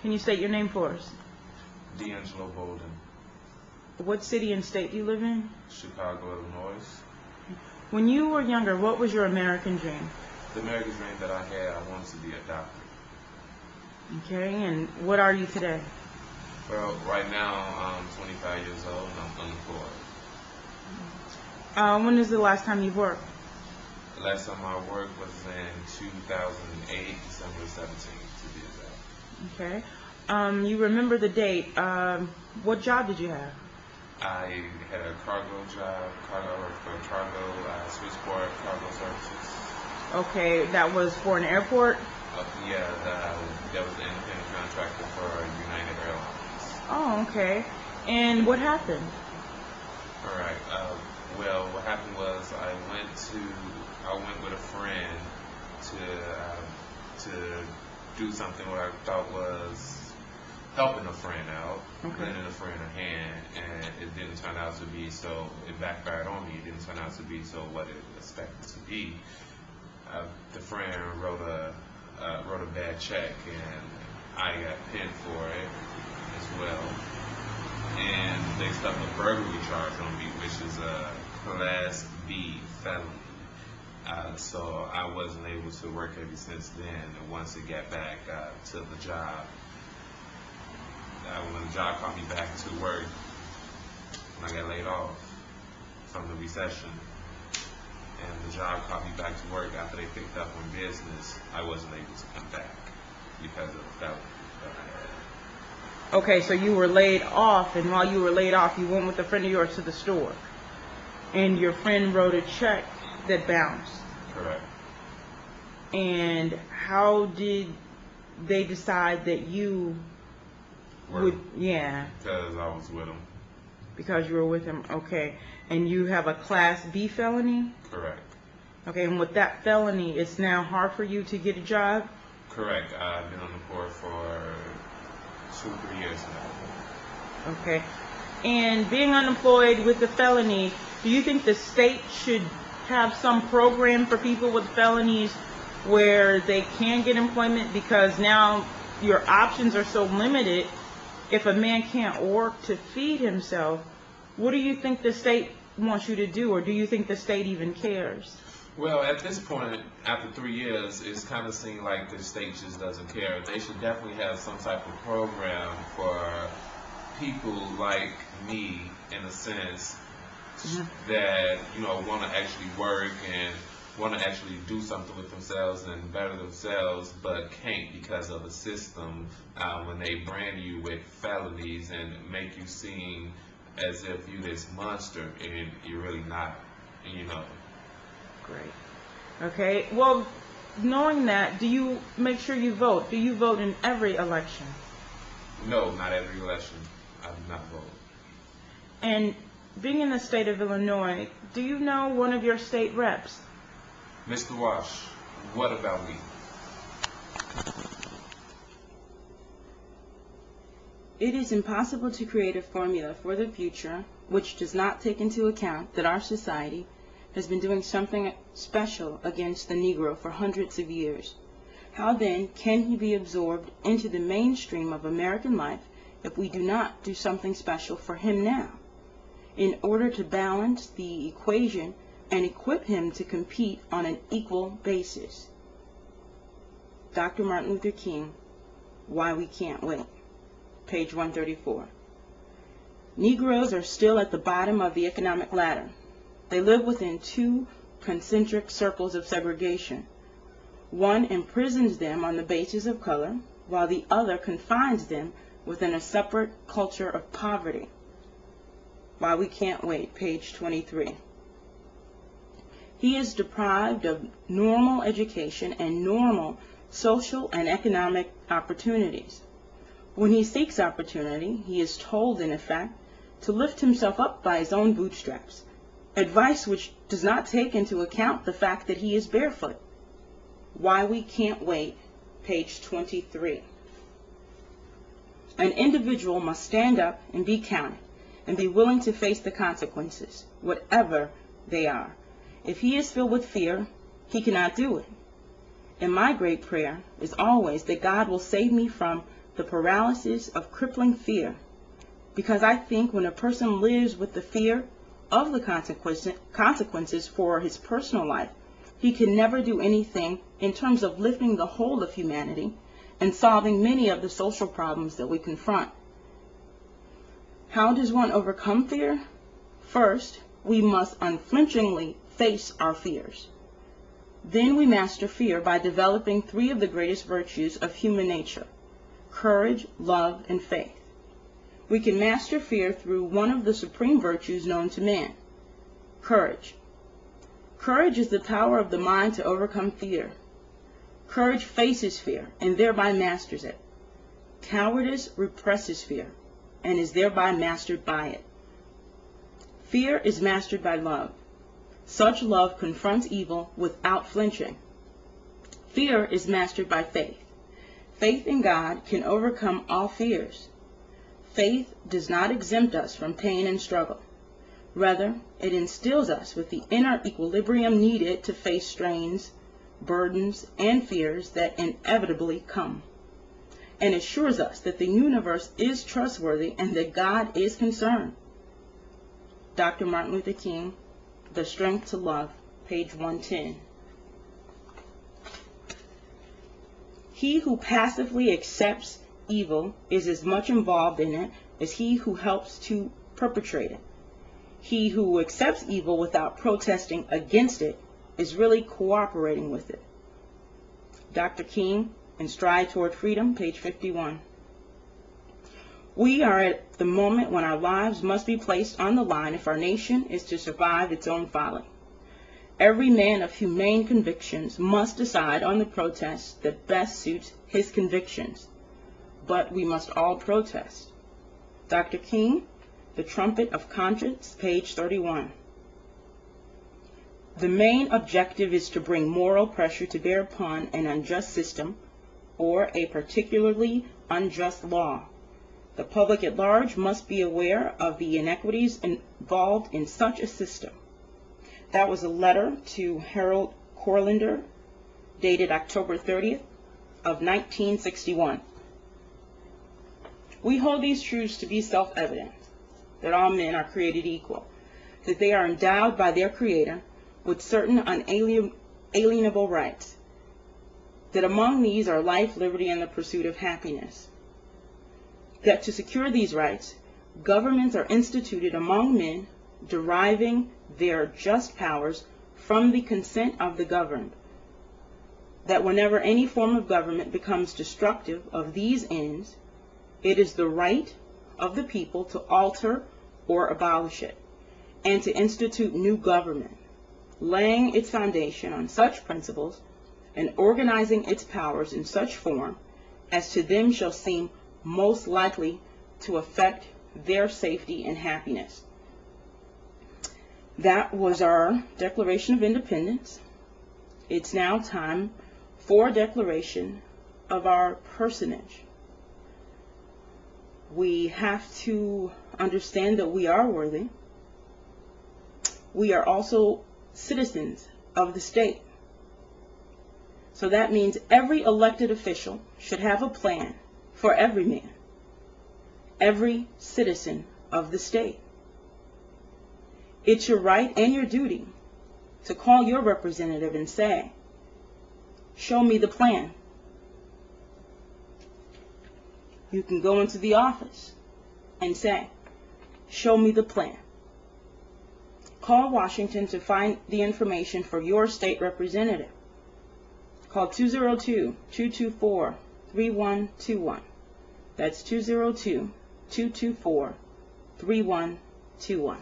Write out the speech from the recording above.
Can you state your name for us? D'Angelo Bolden, What city and state do you live in? Chicago, Illinois. When you were younger, what was your American dream? The American dream that I had, I wanted to be a doctor. Okay, and what are you today? Well, right now I'm 25 years old and I'm unemployed. When is the last time you've worked? The last time I worked was in 2008, December 17th, to be exact. Okay. You remember the date. What job did you have? I had a cargo job. I worked for cargo, switchboard cargo services. Okay, that was for an airport? Yeah, that was the independent contractor for United Airlines. Oh, okay. And what happened? All right. Well, what happened was I went with a friend to do something what I thought was helping a friend out, lending a friend a hand, and it didn't turn out to be so. It backfired on me. It didn't turn out to be so what it was expected to be. The friend wrote a bad check, and I got pinned for it as well. And they stuck a burglary charge on me, which is a Class B felony. So I wasn't able to work ever since then. And once it got back to the job, when the job called me back to work, when I got laid off from the recession, and the job called me back to work after they picked up on business, I wasn't able to come back because of the felony that I had. Okay, so you were laid off, and while you were laid off, you went with a friend of yours to the store, and your friend wrote a check that bounced. Correct. And how did they decide that you would? Yeah. Because I was with him. Because you were with him. Okay. And you have a Class B felony? Correct. Okay, and with that felony, it's now hard for you to get a job? Correct. I've been unemployed for 2-3 years now. Okay. And being unemployed with the felony, do you think the state should have some program for people with felonies where they can get employment? Because now your options are so limited. If a man can't work to feed himself, what do you think the state wants you to do, or do you think the state even cares? Well, at this point, after 3 years, it's kind of seemed like the state just doesn't care. They should definitely have some type of program for people like me, in a sense, that, want to actually work and want to actually do something with themselves and better themselves, but can't because of the system when they brand you with felonies and make you seem as if you're this monster and you're really not, Great. Okay. Well, knowing that, do you make sure you vote? Do you vote in every election? No, not every election. I do not vote. And being in the state of Illinois, do you know one of your state reps? Mr. Wash, what about me? It is impossible to create a formula for the future which does not take into account that our society has been doing something special against the Negro for hundreds of years. How then can he be absorbed into the mainstream of American life if we do not do something special for him now, in order to balance the equation and equip him to compete on an equal basis? Dr. Martin Luther King, Why We Can't Wait, page 134. Negroes are still at the bottom of the economic ladder. They live within two concentric circles of segregation. One imprisons them on the basis of color, while the other confines them within a separate culture of poverty. Why We Can't Wait, page 23. He is deprived of normal education and normal social and economic opportunities. When he seeks opportunity, he is told, in effect, to lift himself up by his own bootstraps, advice which does not take into account the fact that he is barefoot. Why We Can't Wait, page 23. An individual must stand up and be counted, and be willing to face the consequences, whatever they are. If he is filled with fear, he cannot do it. And my great prayer is always that God will save me from the paralysis of crippling fear, because I think when a person lives with the fear of the consequences for his personal life, he can never do anything in terms of lifting the whole of humanity and solving many of the social problems that we confront. How does one overcome fear? First, we must unflinchingly face our fears. Then we master fear by developing 3 of the greatest virtues of human nature: courage, love, and faith. We can master fear through one of the supreme virtues known to man: courage. Courage is the power of the mind to overcome fear. Courage faces fear and thereby masters it. Cowardice represses fear and is thereby mastered by it. Fear is mastered by love. Such love confronts evil without flinching. Fear is mastered by faith. Faith in God can overcome all fears. Faith does not exempt us from pain and struggle. Rather, it instills us with the inner equilibrium needed to face strains, burdens, and fears that inevitably come, and assures us that the universe is trustworthy and that God is concerned. Dr. Martin Luther King, The Strength to Love, page 110. He who passively accepts evil is as much involved in it as he who helps to perpetrate it. He who accepts evil without protesting against it is really cooperating with it. Dr. King, in Stride Toward Freedom, page 51. We are at the moment when our lives must be placed on the line if our nation is to survive its own folly. Every man of humane convictions must decide on the protest that best suits his convictions. But we must all protest. Dr. King, The Trumpet of Conscience, page 31. The main objective is to bring moral pressure to bear upon an unjust system or a particularly unjust law. The public at large must be aware of the inequities involved in such a system. That was a letter to Harold Corlander, dated October 30th of 1961. We hold these truths to be self-evident, that all men are created equal, that they are endowed by their Creator with certain unalienable rights, that among these are life, liberty, and the pursuit of happiness, that to secure these rights, governments are instituted among men, deriving their just powers from the consent of the governed, that whenever any form of government becomes destructive of these ends, it is the right of the people to alter or abolish it, and to institute new government, laying its foundation on such principles and organizing its powers in such form as to them shall seem most likely to affect their safety and happiness. That was our Declaration of Independence. It's now time for a declaration of our personage. We have to understand that we are worthy. We are also citizens of the state. So that means every elected official should have a plan for every man, every citizen of the state. It's your right and your duty to call your representative and say, "Show me the plan." You can go into the office and say, "Show me the plan." Call Washington to find the information for your state representative. Call 202-224-3121. That's 202-224-3121.